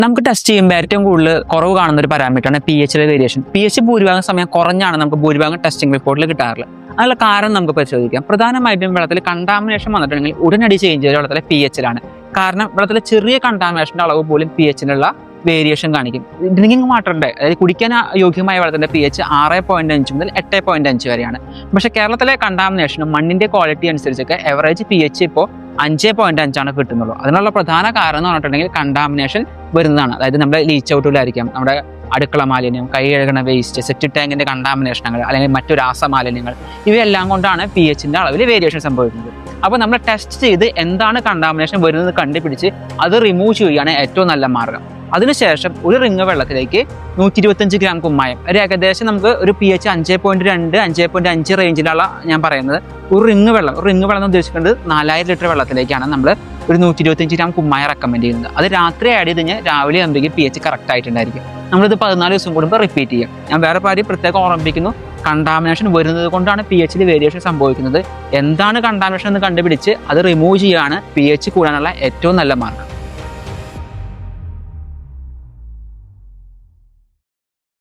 നമുക്ക് ടെസ്റ്റ് ചെയ്യുമ്പോൾ ഏറ്റവും കൂടുതൽ കുറവ് കാണുന്ന ഒരു പാരാമീറ്ററാണ് പി എച്ചിലെ വേരിയേഷൻ. പി എച്ച് ഭൂരിഭാഗം സമയം കുറഞ്ഞാണ് നമുക്ക് ഭൂരിഭാഗം ടെസ്റ്റിംഗ് റിപ്പോർട്ടിൽ കിട്ടാറുള്ളത്. അതിനുള്ള കാരണം നമുക്ക് പരിശോധിക്കാം. പ്രധാനമായിട്ടും വെള്ളത്തിൽ കണ്ടാമിനേഷൻ വന്നിട്ടുണ്ടെങ്കിൽ ഉടനടി ചേഞ്ച് ചെയ്യുക വെള്ളത്തിലെ പി എച്ചിലാണ്. കാരണം വെള്ളത്തിലെ ചെറിയ കണ്ടാമിനേഷൻ്റെ അളവ് പോലും പി എച്ചിനുള്ള വേരിയേഷൻ കാണിക്കും. ഡ്രിങ്കിങ് വാട്ടറിൻ്റെ, അതായത് കുടിക്കാൻ യോഗ്യമായ വെള്ളത്തിൻ്റെ പി എച്ച് 6.5 മുതൽ 8.5 വരെയാണ്. പക്ഷേ കേരളത്തിലെ കണ്ടാമിനേഷനും മണ്ണിൻ്റെ ക്വാളിറ്റി അനുസരിച്ചൊക്കെ എവറേജ് പി എച്ച് ഇപ്പോൾ 5.5 കിട്ടുന്നുള്ളൂ. അതിനുള്ള പ്രധാന കാരണം എന്ന് പറഞ്ഞിട്ടുണ്ടെങ്കിൽ കണ്ടാമിനേഷൻ വരുന്നതാണ്. അതായത് നമ്മുടെ ലീച്ച് ഔട്ടിലായിരിക്കാം, നമ്മുടെ അടുക്കള മാലിന്യം, കൈ കഴുകണ വേസ്റ്റ്, സെപ്റ്റിക് ടാങ്കിൻ്റെ കണ്ടാമിനേഷനുകൾ, അല്ലെങ്കിൽ മറ്റു രാസമാലിന്യങ്ങൾ, ഇവയെല്ലാം കൊണ്ടാണ് പി എച്ചിൻ്റെ അളവിൽ വേരിയേഷൻ സംഭവിക്കുന്നത്. അപ്പോൾ നമ്മൾ ടെസ്റ്റ് ചെയ്ത് എന്താണ് കണ്ടാമിനേഷൻ വരുന്നത് കണ്ടുപിടിച്ച് അത് റിമൂവ് ചെയ്യുകയാണ് ഏറ്റവും നല്ല മാർഗം. അതിനുശേഷം ഒരു റിങ് വെള്ളത്തിലേക്ക് 125 ഗ്രാം കുമ്മായം, ഒരു ഏകദേശം നമുക്ക് ഒരു പി എച്ച് 5.2, 5.5 റേഞ്ചിലുള്ള ഞാൻ പറയുന്നത് ഒരു റിങ് വെള്ളം എന്ന് ഉദ്ദേശിക്കുന്നത് 4000 ലിറ്റർ വെള്ളത്തിലേക്കാണ് നമ്മൾ ഒരു 125 ഗ്രാം കുമ്മായം റെക്കമെൻഡ് ചെയ്യുന്നത്. അത് രാത്രി ആഡ് ചെയ്ത് കഴിഞ്ഞാൽ രാവിലെ ആകുമ്പോഴേക്കും പി എച്ച് കറക്റ്റ് ആയിട്ടുണ്ടായിരിക്കും. നമ്മളിത് 14 ദിവസം കൂടുമ്പോൾ റിപ്പീറ്റ് ചെയ്യാം. ഞാൻ വേറെ കാര്യം പ്രത്യേകം ഓർമ്മിപ്പിക്കുന്നു, കണ്ടാമിനേഷൻ വരുന്നത് കൊണ്ടാണ് പി എച്ചിൽ വേരിയേഷൻ സംഭവിക്കുന്നത്. എന്താണ് കണ്ടാമിനേഷൻ എന്ന് കണ്ടുപിടിച്ച് അത് റിമൂവ് ചെയ്യുകയാണ് പി എച്ച് കൂടാനുള്ള ഏറ്റവും നല്ല മാർഗം.